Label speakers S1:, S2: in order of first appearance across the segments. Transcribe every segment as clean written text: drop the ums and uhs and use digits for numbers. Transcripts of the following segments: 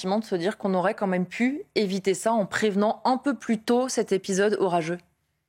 S1: De se dire qu'on aurait quand même pu éviter ça en prévenant un peu plus tôt cet épisode orageux.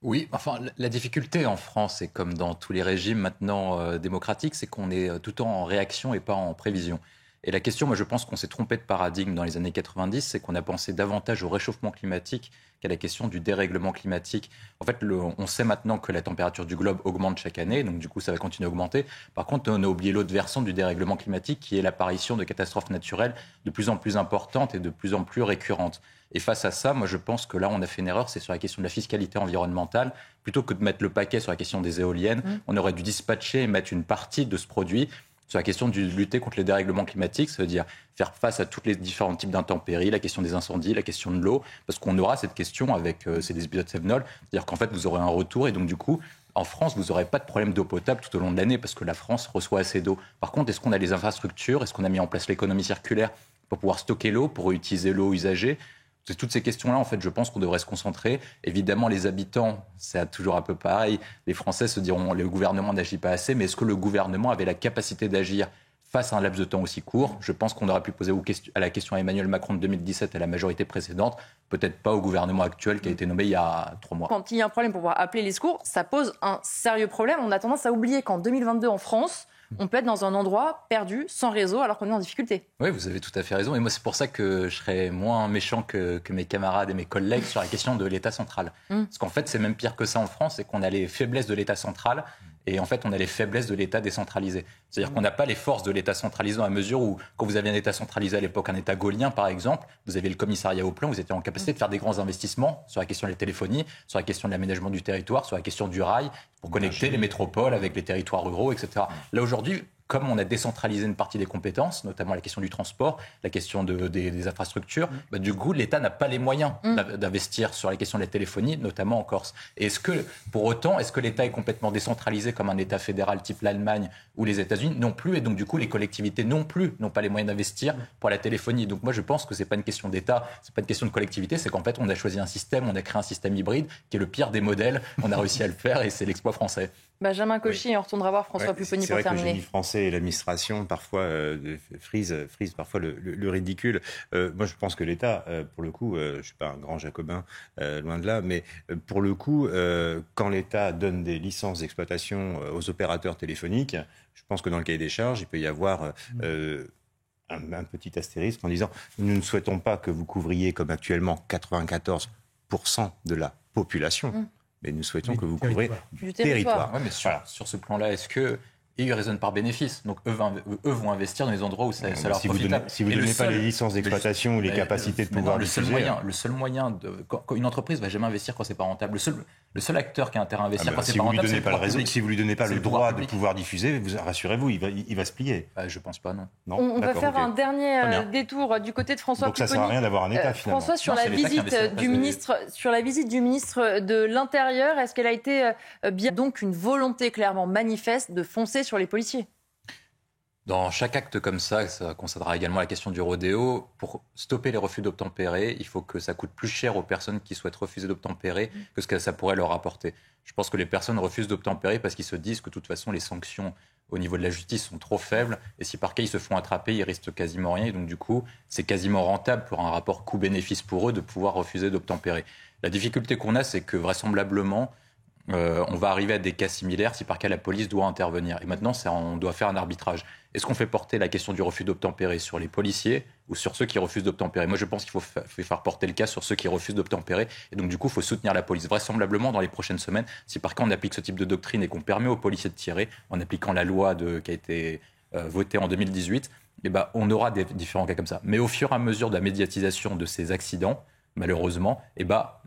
S2: Oui, enfin, la difficulté en France, et comme dans tous les régimes maintenant démocratiques, c'est qu'on est tout le temps en réaction et pas en prévision. Et la question, moi je pense qu'on s'est trompé de paradigme dans les années 90, c'est qu'on a pensé davantage au réchauffement climatique qu'à la question du dérèglement climatique. En fait, on sait maintenant que la température du globe augmente chaque année, donc du coup ça va continuer à augmenter. Par contre, on a oublié l'autre versant du dérèglement climatique qui est l'apparition de catastrophes naturelles de plus en plus importantes et de plus en plus récurrentes. Et face à ça, moi je pense que là on a fait une erreur, c'est sur la question de la fiscalité environnementale. Plutôt que de mettre le paquet sur la question des éoliennes, on aurait dû dispatcher et mettre une partie de ce produit sur la question de lutter contre le dérèglement climatique, ça veut dire faire face à tous les différents types d'intempéries, la question des incendies, la question de l'eau, parce qu'on aura cette question avec ces épisodes Sevenol, c'est-à-dire qu'en fait vous aurez un retour et donc du coup, en France, vous n'aurez pas de problème d'eau potable tout au long de l'année parce que la France reçoit assez d'eau. Par contre, est-ce qu'on a les infrastructures, est-ce qu'on a mis en place l'économie circulaire pour pouvoir stocker l'eau, pour utiliser l'eau usagée ? C'est toutes ces questions-là, en fait, je pense qu'on devrait se concentrer. Évidemment, les habitants, c'est toujours un peu pareil. Les Français se diront, le gouvernement n'agit pas assez, mais est-ce que le gouvernement avait la capacité d'agir face à un laps de temps aussi court ? Je pense qu'on aurait pu poser à la question à Emmanuel Macron de 2017 et à la majorité précédente, peut-être pas au gouvernement actuel qui a été nommé il y a 3 mois.
S1: Quand il y a un problème pour pouvoir appeler les secours, ça pose un sérieux problème. On a tendance à oublier qu'en 2022, en France, on peut être dans un endroit perdu, sans réseau, alors qu'on est en difficulté.
S2: Oui, vous avez tout à fait raison. Et moi, c'est pour ça que je serais moins méchant que mes camarades et mes collègues sur la question de l'État central. Parce qu'en fait, c'est même pire que ça en France, c'est qu'on a les faiblesses de l'État central et en fait, on a les faiblesses de l'État décentralisé. C'est-à-dire qu'on n'a pas les forces de l'État centralisé dans la mesure où, quand vous aviez un État centralisé à l'époque, un État gaulien par exemple, vous aviez le commissariat au plan, vous étiez en capacité de faire des grands investissements sur la question de la téléphonie, sur la question de l'aménagement du territoire, sur la question du rail, pour connecter les métropoles avec les territoires ruraux, etc. Là, aujourd'hui, comme on a décentralisé une partie des compétences, notamment la question du transport, la question des infrastructures, du coup, l'État n'a pas les moyens d'investir sur la question de la téléphonie, notamment en Corse. Et pour autant, est-ce que l'État est complètement décentralisé comme un État fédéral type l'Allemagne ou les États-Unis ? Non plus. Et donc, du coup, les collectivités non plus n'ont pas les moyens d'investir pour la téléphonie. Donc, moi, je pense que c'est pas une question d'État, c'est pas une question de collectivité, c'est qu'en fait, on a choisi un système, on a créé un système hybride qui est le pire des modèles. On a réussi à le faire et c'est l'exploit français.
S1: Benjamin Cauchy, on retournera voir François Pupponi pour terminer.
S3: C'est vrai que le génie français et l'administration parfois frisent parfois le ridicule. Moi, je pense que l'État, pour le coup, je ne suis pas un grand jacobin, loin de là, mais pour le coup, quand l'État donne des licences d'exploitation aux opérateurs téléphoniques, je pense que dans le cahier des charges, il peut y avoir un petit astérisque en disant « Nous ne souhaitons pas que vous couvriez, comme actuellement, 94% de la population ». Mais nous souhaitons que vous couvrez du territoire.
S2: Ouais, mais sur ce plan-là, est-ce que ils raisonnent par bénéfice. Donc eux vont investir dans les endroits où ça leur profite.
S3: Si vous ne donnez pas les licences d'exploitation ou les capacités de pouvoir diffuser...
S2: Le seul moyen quand une entreprise ne va jamais investir quand c'est pas rentable. Le seul acteur qui a intérêt à investir quand c'est pas rentable, c'est le pouvoir public.
S3: Si vous ne lui donnez pas le droit de pouvoir diffuser, rassurez-vous, il va se plier.
S2: Je ne pense pas, non.
S1: On va faire un dernier détour du côté de François Pupponi.
S3: Donc ça ne sert à rien d'avoir un État, finalement.
S1: François, sur la visite du ministre de l'Intérieur, est-ce qu'elle a été bien donc une volonté clairement manifeste de foncer sur les policiers ?
S2: Dans chaque acte comme ça concernera également la question du rodéo. Pour stopper les refus d'obtempérer, il faut que ça coûte plus cher aux personnes qui souhaitent refuser d'obtempérer que ce que ça pourrait leur apporter. Je pense que les personnes refusent d'obtempérer parce qu'ils se disent que de toute façon les sanctions au niveau de la justice sont trop faibles et si par cas ils se font attraper, ils risquent quasiment rien et donc du coup c'est quasiment rentable pour un rapport coût-bénéfice pour eux de pouvoir refuser d'obtempérer. La difficulté qu'on a, c'est que vraisemblablement on va arriver à des cas similaires si par cas la police doit intervenir. Et maintenant, on doit faire un arbitrage. Est-ce qu'on fait porter la question du refus d'obtempérer sur les policiers ou sur ceux qui refusent d'obtempérer ? Moi, je pense qu'il faut faire porter le cas sur ceux qui refusent d'obtempérer. Et donc, du coup, il faut soutenir la police. Vraisemblablement, dans les prochaines semaines, si par cas on applique ce type de doctrine et qu'on permet aux policiers de tirer, en appliquant la loi qui a été votée en 2018, on aura des différents cas comme ça. Mais au fur et à mesure de la médiatisation de ces accidents, malheureusement,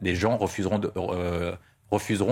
S2: les gens refuseront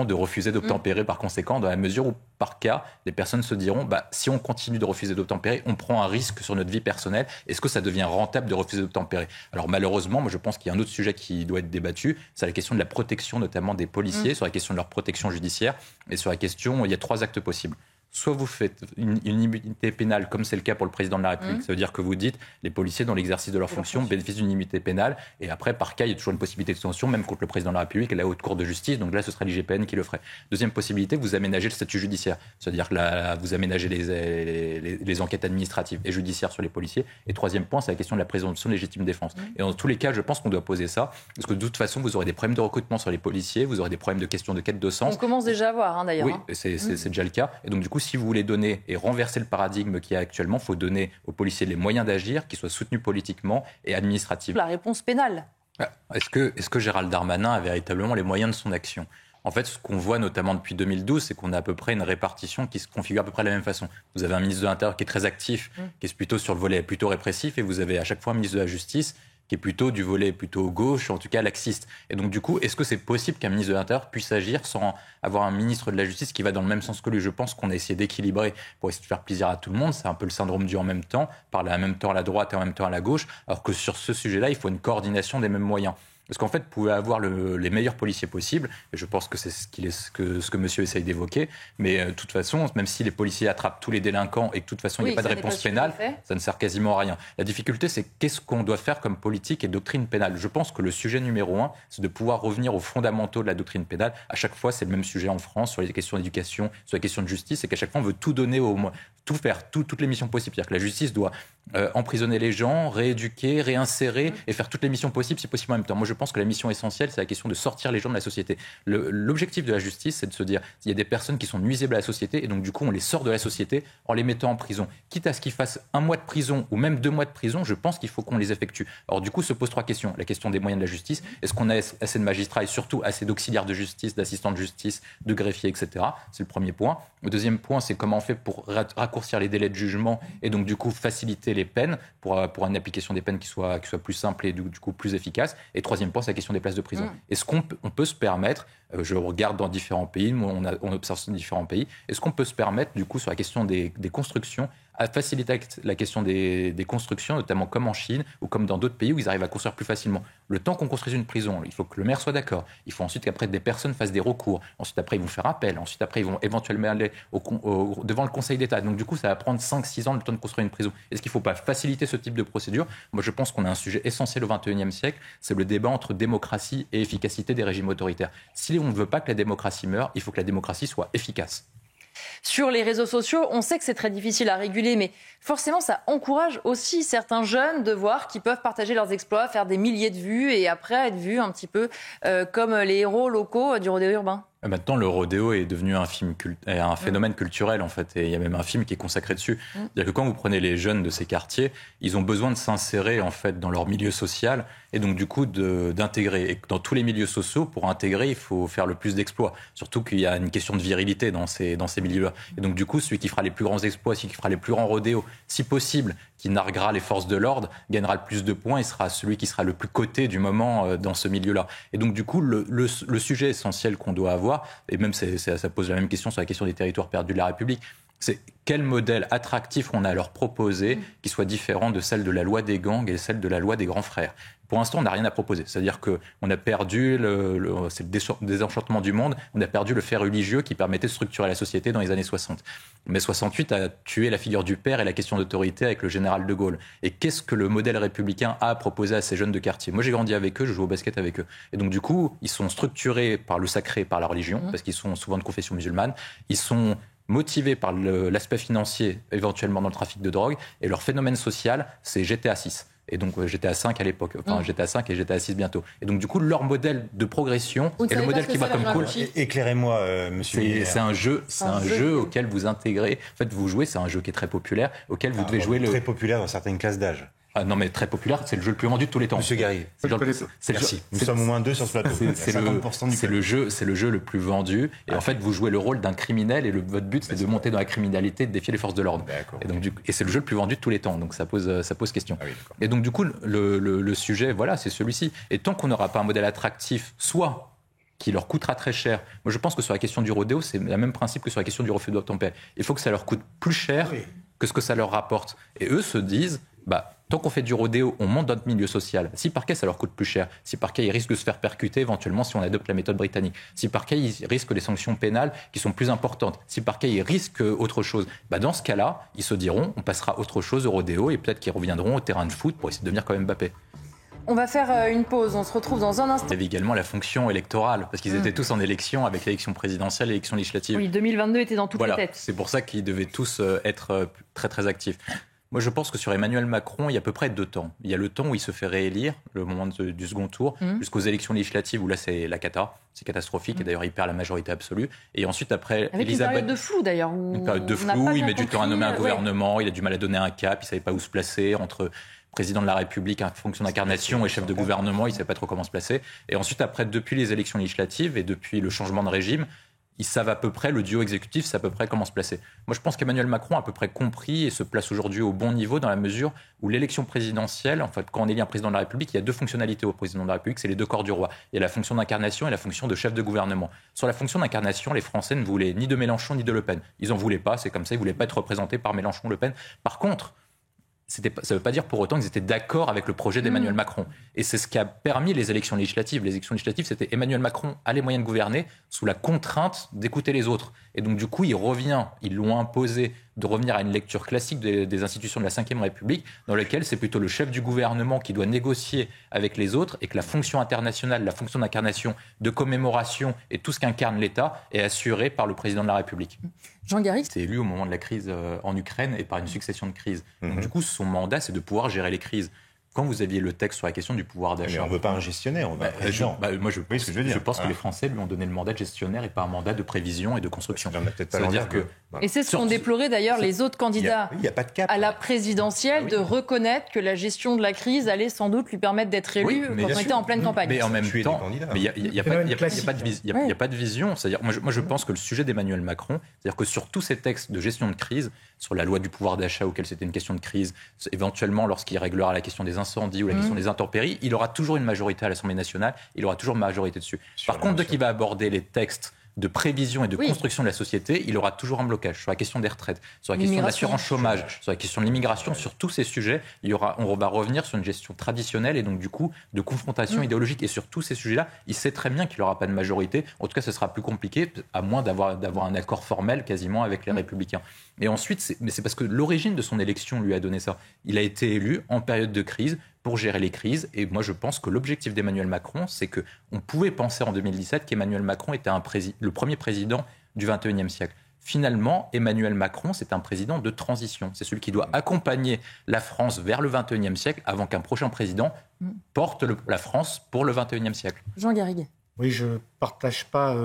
S2: de refuser d'obtempérer par conséquent, dans la mesure où, par cas, les personnes se diront si on continue de refuser d'obtempérer, on prend un risque sur notre vie personnelle. Est-ce que ça devient rentable de refuser d'obtempérer ? Alors malheureusement, moi je pense qu'il y a un autre sujet qui doit être débattu, c'est la question de la protection notamment des policiers, sur la question de leur protection judiciaire, et sur la question, il y a 3 actes possibles. soit vous faites une immunité pénale, comme c'est le cas pour le président de la République. Ça veut dire que vous dites les policiers, dans l'exercice de leur fonction, bénéficient d'une immunité pénale. Et après, par cas, il y a toujours une possibilité d'extension, même contre le président de la République et la Haute Cour de justice. Donc là, ce serait l'IGPN qui le ferait. Deuxième possibilité, vous aménagez le statut judiciaire. C'est-à-dire que là, vous aménagez les enquêtes administratives et judiciaires sur les policiers. Et troisième point, c'est la question de la présomption de légitime défense. Et dans tous les cas, je pense qu'on doit poser ça. Parce que de toute façon, vous aurez des problèmes de recrutement sur les policiers, vous aurez des problèmes de questions de quête de sens.
S1: On commence déjà à voir, d'ailleurs.
S2: Oui, c'est déjà le cas. Et donc, du coup, si vous voulez donner et renverser le paradigme qu'il y a actuellement, il faut donner aux policiers les moyens d'agir, qui soient soutenus politiquement et administrativement.
S1: La réponse pénale.
S2: Est-ce que Gérald Darmanin a véritablement les moyens de son action ? En fait, ce qu'on voit notamment depuis 2012, c'est qu'on a à peu près une répartition qui se configure à peu près de la même façon. Vous avez un ministre de l'Intérieur qui est très actif, qui est plutôt sur le volet plutôt répressif, et vous avez à chaque fois un ministre de la Justice qui est plutôt du volet plutôt gauche, en tout cas laxiste. Et donc du coup, est-ce que c'est possible qu'un ministre de l'Intérieur puisse agir sans avoir un ministre de la Justice qui va dans le même sens que lui ? Je pense qu'on a essayé d'équilibrer pour essayer de faire plaisir à tout le monde. C'est un peu le syndrome du en même temps, parler en même temps à la droite et en même temps à la gauche, alors que sur ce sujet-là, il faut une coordination des mêmes moyens. Parce qu'en fait, vous pouvez avoir les meilleurs policiers possibles, et je pense que c'est ce que monsieur essaye d'évoquer, mais de toute façon, même si les policiers attrapent tous les délinquants et que de toute façon il n'y a pas de réponse pénale, ça ne sert quasiment à rien. La difficulté, c'est qu'est-ce qu'on doit faire comme politique et doctrine pénale. Je pense que le sujet numéro 1, c'est de pouvoir revenir aux fondamentaux de la doctrine pénale. À chaque fois, c'est le même sujet en France, sur les questions d'éducation, sur les questions de justice, et qu'à chaque fois, on veut tout donner tout faire, toutes les missions possibles. C'est-à-dire que la justice doit emprisonner les gens, rééduquer, réinsérer et faire toutes les missions possibles, si possible en même temps. Moi, je pense que la mission essentielle, c'est la question de sortir les gens de la société. L'objectif de la justice, c'est de se dire il y a des personnes qui sont nuisibles à la société et donc du coup, on les sort de la société en les mettant en prison. Quitte à ce qu'ils fassent 1 mois de prison ou même 2 mois de prison, je pense qu'il faut qu'on les effectue. Alors du coup, se pose 3 questions. La question des moyens de la justice. Est-ce qu'on a assez de magistrats et surtout assez d'auxiliaires de justice, d'assistants de justice, de greffiers, etc. C'est le premier point. Le deuxième point, c'est comment on fait pour raccourcir les délais de jugement et donc du coup faciliter les peines pour une application des peines qui soit plus simple et du coup plus efficace. Et troisième point, c'est la question des places de prison. Est-ce qu'on peut se permettre, je regarde dans différents pays, on observe dans différents pays, est-ce qu'on peut se permettre du coup sur la question des constructions à faciliter la question des constructions, notamment comme en Chine ou comme dans d'autres pays où ils arrivent à construire plus facilement. Le temps qu'on construise une prison, il faut que le maire soit d'accord. Il faut ensuite qu'après des personnes fassent des recours. Ensuite, après, ils vont faire appel. Ensuite, après, ils vont éventuellement aller devant le Conseil d'État. Donc, du coup, ça va prendre 5-6 ans le temps de construire une prison. Est-ce qu'il ne faut pas faciliter ce type de procédure ? Moi, je pense qu'on a un sujet essentiel au XXIe siècle. C'est le débat entre démocratie et efficacité des régimes autoritaires. Si on ne veut pas que la démocratie meure, il faut que la démocratie soit efficace.
S1: Sur les réseaux sociaux, on sait que c'est très difficile à réguler, mais forcément, ça encourage aussi certains jeunes de voir qu'ils peuvent partager leurs exploits, faire des milliers de vues et après être vus un petit peu comme les héros locaux du rodéo urbain.
S2: Maintenant, le rodéo est devenu un phénomène culturel, en fait. Et il y a même un film qui est consacré dessus. C'est-à-dire que quand vous prenez les jeunes de ces quartiers, ils ont besoin de s'insérer, en fait, dans leur milieu social et donc, du coup, d'intégrer. Et dans tous les milieux sociaux, pour intégrer, il faut faire le plus d'exploits. Surtout qu'il y a une question de virilité dans ces milieux-là. Et donc, du coup, celui qui fera les plus grands exploits, celui qui fera les plus grands rodéos, si possible, qui narguera les forces de l'ordre, gagnera le plus de points et sera celui qui sera le plus coté du moment dans ce milieu-là. Et donc, du coup, le sujet essentiel qu'on doit avoir, et même ça pose la même question sur la question des territoires perdus de la République, c'est quel modèle attractif on a à leur proposer qui soit différent de celle de la loi des gangs et celle de la loi des grands frères. Pour l'instant, on n'a rien à proposer. C'est-à-dire qu'on a perdu c'est le désenchantement du monde, on a perdu le fait religieux qui permettait de structurer la société dans les années 60. Mais 68 a tué la figure du père et la question d'autorité avec le général de Gaulle. Et qu'est-ce que le modèle républicain a à proposer à ces jeunes de quartier ? Moi, j'ai grandi avec eux, je joue au basket avec eux. Et donc, du coup, ils sont structurés par le sacré, par la religion, parce qu'ils sont souvent de confession musulmane. Ils sont motivés par l'aspect financier, éventuellement dans le trafic de drogue, et leur phénomène social, c'est GTA 6. Et donc GTA 5 à l'époque, GTA 5 et GTA 6 bientôt. Et donc du coup, leur modèle de progression et le modèle qui va comme cool.
S3: Éclairez-moi, monsieur.
S2: C'est un jeu auquel vous intégrez. En fait, vous jouez, c'est un jeu qui est très populaire, auquel vous devez jouer
S3: très populaire dans certaines classes d'âge.
S2: Ah non, mais très populaire, c'est le jeu le plus vendu de tous les temps.
S3: Monsieur Garry, merci. Nous sommes au moins 2 sur ce plateau.
S2: C'est le jeu le plus vendu. Et en fait, vous jouez le rôle d'un criminel et votre but, c'est de monter dans la criminalité, de défier les forces de l'ordre. Et c'est le jeu le plus vendu de tous les temps. Donc ça pose question. Ah oui, et donc du coup, le sujet, voilà, c'est celui-ci. Et tant qu'on n'aura pas un modèle attractif, soit qui leur coûtera très cher. Moi, je pense que sur la question du rodéo, c'est le même principe que sur la question du refus d'obtempérer. Il faut que ça leur coûte plus cher que ce que ça leur rapporte. Et eux se disent, Tant qu'on fait du rodéo, on monte notre milieu social. Si parquet, ça leur coûte plus cher. Si parquet, ils risquent de se faire percuter éventuellement si on adopte la méthode britannique. Si parquet, ils risquent des sanctions pénales qui sont plus importantes. Si parquet, ils risquent autre chose. Dans ce cas-là, ils se diront, on passera autre chose au rodéo et peut-être qu'ils reviendront au terrain de foot pour essayer de devenir comme Mbappé.
S1: On va faire une pause, on se retrouve dans un instant.
S2: Il y avait également la fonction électorale, parce qu'ils étaient tous en élection avec l'élection présidentielle et l'élection législative.
S1: Oui, 2022 était dans toutes les têtes.
S2: C'est pour ça qu'ils devaient tous être très très actifs. Moi, je pense que sur Emmanuel Macron, il y a à peu près 2 temps. Il y a le temps où il se fait réélire, le moment du second tour, jusqu'aux élections législatives où là, c'est la cata. C'est catastrophique et d'ailleurs, il perd la majorité absolue. Et ensuite, après,
S1: avec une période de flou d'ailleurs.
S2: Une période de flou, il met du temps à nommer un gouvernement, il a du mal à donner un cap, il ne savait pas où se placer entre président de la République, en fonction d'incarnation, et chef de gouvernement, il ne savait pas trop comment se placer. Et ensuite, après, depuis les élections législatives et depuis le changement de régime, ils savent à peu près, le duo exécutif sait à peu près comment se placer. Moi, je pense qu'Emmanuel Macron a à peu près compris et se place aujourd'hui au bon niveau dans la mesure où l'élection présidentielle, en fait, quand on élit un président de la République, il y a 2 fonctionnalités au président de la République, c'est les 2 corps du roi. Il y a la fonction d'incarnation et la fonction de chef de gouvernement. Sur la fonction d'incarnation, les Français ne voulaient ni de Mélenchon ni de Le Pen. Ils n'en voulaient pas, c'est comme ça, ils ne voulaient pas être représentés par Mélenchon, Le Pen. Par contre, ça ne veut pas dire pour autant qu'ils étaient d'accord avec le projet d'Emmanuel Macron. Et c'est ce qui a permis les élections législatives. Les élections législatives, c'était Emmanuel Macron a les moyens de gouverner sous la contrainte d'écouter les autres. Et donc, du coup, ils l'ont imposé de revenir à une lecture classique des institutions de la Ve République, dans laquelle c'est plutôt le chef du gouvernement qui doit négocier avec les autres et que la fonction internationale, la fonction d'incarnation, de commémoration et tout ce qu'incarne l'État est assurée par le président de la République.
S1: Jean Garrigue.
S2: C'est élu au moment de la crise en Ukraine et par une succession de crises. Donc, du coup, son mandat, c'est de pouvoir gérer les crises. Quand vous aviez le texte sur la question du pouvoir d'achat...
S3: Mais on ne veut pas un gestionnaire, on veut un président.
S2: Je pense que les Français lui ont donné le mandat de gestionnaire et pas un mandat de prévision et de construction.
S3: Ça veut dire que...
S1: Et c'est ce qu'ont déploré d'ailleurs les autres candidats à la présidentielle, de reconnaître que la gestion de la crise allait sans doute lui permettre d'être élu quand on était en pleine campagne.
S2: Mais en même temps, il n'y a pas de vision. C'est-à-dire, moi, je pense que le sujet d'Emmanuel Macron, c'est-à-dire que sur tous ces textes de gestion de crise, sur la loi du pouvoir d'achat auquel c'était une question de crise, éventuellement lorsqu'il réglera la question des incendies ou la question des intempéries, il aura toujours une majorité à l'Assemblée nationale, il aura toujours une majorité dessus. Par contre, dès qu'il va aborder les textes de prévision et de construction de la société, il aura toujours un blocage sur la question des retraites, sur la question de l'assurance chômage, sur la question de l'immigration, sur tous ces sujets, on va revenir sur une gestion traditionnelle et donc du coup de confrontation idéologique. Et sur tous ces sujets-là, il sait très bien qu'il n'aura pas de majorité. En tout cas, ce sera plus compliqué, à moins d'avoir un accord formel quasiment avec les Républicains. Et ensuite, c'est parce que l'origine de son élection lui a donné ça. Il a été élu en période de crise pour gérer les crises. Et moi, je pense que l'objectif d'Emmanuel Macron, c'est qu'on pouvait penser en 2017 qu'Emmanuel Macron était le premier président du XXIe siècle. Finalement, Emmanuel Macron, c'est un président de transition. C'est celui qui doit accompagner la France vers le XXIe siècle avant qu'un prochain président porte la France pour le XXIe siècle.
S1: Jean Garrigue.
S4: Oui, je ne partage pas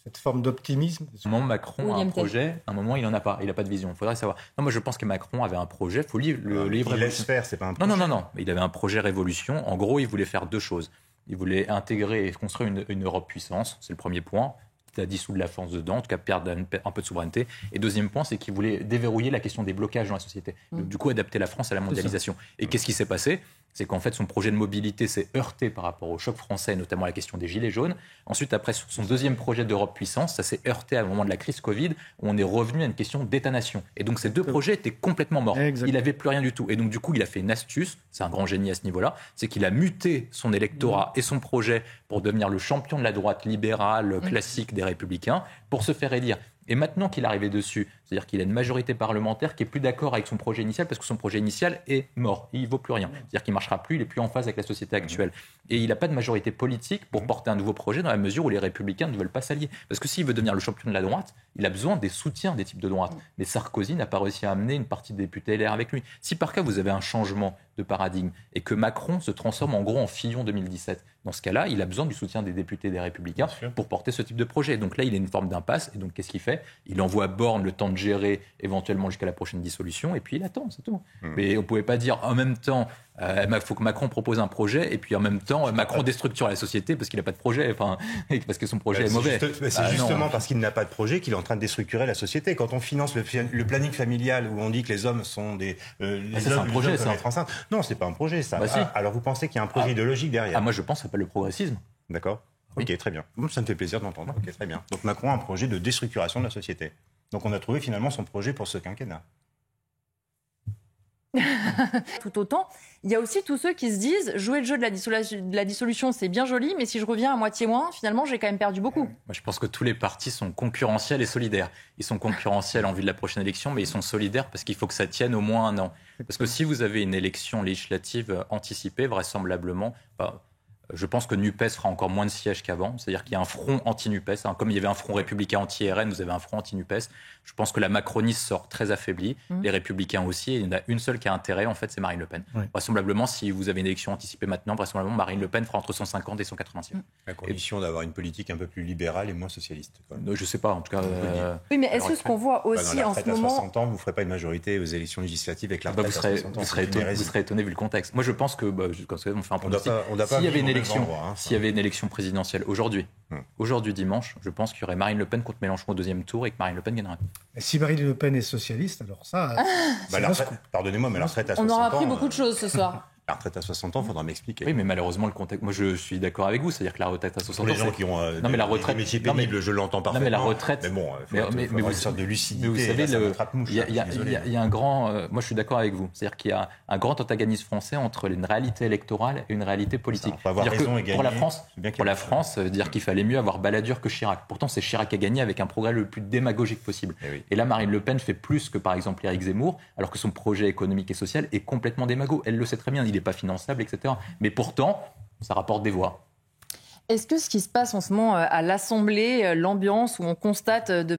S4: cette forme d'optimisme.
S2: À un moment, Macron a un projet, à un moment, il n'en a pas. Il n'a pas de vision. Il faudrait savoir. Non, moi, je pense que Macron avait un projet. Il faut lire le livre.
S3: Il laisse faire, c'est pas un projet.
S2: Non. Il avait un projet révolution. En gros, il voulait faire 2 choses. Il voulait intégrer et construire une Europe puissance. C'est le premier point. Il a dissoudre la France dedans, en tout cas perdre un peu de souveraineté. Et deuxième point, c'est qu'il voulait déverrouiller la question des blocages dans la société. Donc, du coup, adapter la France à la mondialisation. Et qu'est-ce qui s'est passé ? C'est qu'en fait, son projet de mobilité s'est heurté par rapport au choc français, notamment à la question des gilets jaunes. Ensuite, après, sur son deuxième projet d'Europe puissance, ça s'est heurté à un moment de la crise Covid, où on est revenu à une question d'État-nation. Et donc, ces 2 projets étaient complètement morts. Exactement. Il n'avait plus rien du tout. Et donc, du coup, il a fait une astuce, c'est un grand génie à ce niveau-là, c'est qu'il a muté son électorat et son projet pour devenir le champion de la droite libérale, classique des Républicains, pour se faire élire. Et maintenant qu'il est arrivé dessus, c'est-à-dire qu'il a une majorité parlementaire qui est plus d'accord avec son projet initial parce que son projet initial est mort, il ne vaut plus rien. C'est-à-dire qu'il ne marchera plus, il n'est plus en phase avec la société actuelle. Et il n'a pas de majorité politique pour porter un nouveau projet dans la mesure où les Républicains ne veulent pas s'allier. Parce que s'il veut devenir le champion de la droite, il a besoin des soutiens des types de droite. Mais Sarkozy n'a pas réussi à amener une partie des députés LR avec lui. Si par cas vous avez un changement de paradigme et que Macron se transforme en gros en Fillon 2017, dans ce cas-là, il a besoin du soutien des députés des Républicains pour porter ce type de projet. Donc là, il a une forme d'impasse. Et donc, qu'est-ce qu'il fait ? Il envoie Borne le temps de gérer, éventuellement jusqu'à la prochaine dissolution, et puis il attend, c'est tout. Mais on ne pouvait pas dire en même temps, il faut que Macron propose un projet, et puis en même temps, Macron déstructure la société parce qu'il n'a pas de projet, parce que son projet est mauvais.
S3: C'est justement parce qu'il n'a pas de projet qu'il est en train de déstructurer la société. Quand on finance le planning familial, où on dit que les hommes sont des...
S2: c'est un projet, ça.
S3: Être enceinte. Non, c'est pas un projet, ça.
S2: Si.
S3: Alors vous pensez qu'il y a un projet idéologique derrière ?
S2: Moi, je pense que ça s'appelle le progressisme.
S3: D'accord.
S2: Oui.
S3: Ok, très bien. Ça me fait plaisir d'entendre. Ok, très bien. Donc Macron a un projet de déstructuration de la société. Donc on a trouvé finalement son projet pour ce quinquennat.
S1: Tout autant, il y a aussi tous ceux qui se disent jouer le jeu de la dissolution, c'est bien joli, mais si je reviens à moitié moins, finalement, j'ai quand même perdu beaucoup.
S2: Moi, je pense que tous les partis sont concurrentiels et solidaires. Ils sont concurrentiels en vue de la prochaine élection, mais ils sont solidaires parce qu'il faut que ça tienne au moins un an. Parce que si vous avez une élection législative anticipée, vraisemblablement, je pense que NUPES fera encore moins de sièges qu'avant. C'est-à-dire qu'il y a un front anti-NUPES. Comme il y avait un front républicain anti-RN, vous avez un front anti-NUPES. Je pense que la Macronie sort très affaiblie, les Républicains aussi. Et il y en a une seule qui a intérêt, en fait, c'est Marine Le Pen. Oui. Vraisemblablement, si vous avez une élection anticipée maintenant, vraisemblablement, Marine Le Pen fera entre 150 et 180 sièges.
S3: À condition d'avoir une politique un peu plus libérale et moins socialiste.
S2: Je ne sais pas, en tout cas.
S1: Oui, mais est-ce que ce qu'on voit aussi en ce moment...
S3: À 60 ans, vous ne ferez pas une majorité aux élections législatives avec la retraite à 60 ans.
S2: Vous serez étonné vu le contexte. Moi, je pense que, quand on fait un pronostic, s'il y avait une élection présidentielle aujourd'hui dimanche, je pense qu'il y aurait Marine Le Pen contre Mélenchon au deuxième tour et que Marine Le Pen gagnerait.
S4: Si Marine Le Pen est socialiste, alors ça...
S3: Pardonnez-moi, mais la retraite à 60 ans...
S1: On aura appris beaucoup de choses ce soir.
S3: La retraite à 60 ans, il faudra m'expliquer.
S2: Oui, mais malheureusement, le contexte... Moi, je suis d'accord avec vous. C'est-à-dire que la retraite à 60 ans...
S3: Pour les gens qui ont des métiers pénibles, je l'entends parfaitement.
S2: Non, mais la retraite...
S3: Mais bon, il faut avoir une sorte de lucidité.
S2: Mais vous savez, il y a un grand... Moi, je suis d'accord avec vous. C'est-à-dire qu'il y a un grand antagonisme français entre une réalité électorale et une réalité politique.
S3: Ça, avoir raison et gagner,
S2: pour la France, dire qu'il fallait mieux avoir Balladur que Chirac. Pourtant, c'est Chirac qui a gagné avec un progrès le plus démagogique possible. Et là, Marine Le Pen fait plus que, par exemple, Éric Zemmour, alors que son projet économique et social est complètement démago. Elle le sait très bien. Il n'est pas finançable, etc. Mais pourtant, ça rapporte des voix.
S1: Est-ce que ce qui se passe en ce moment à l'Assemblée, l'ambiance où on constate de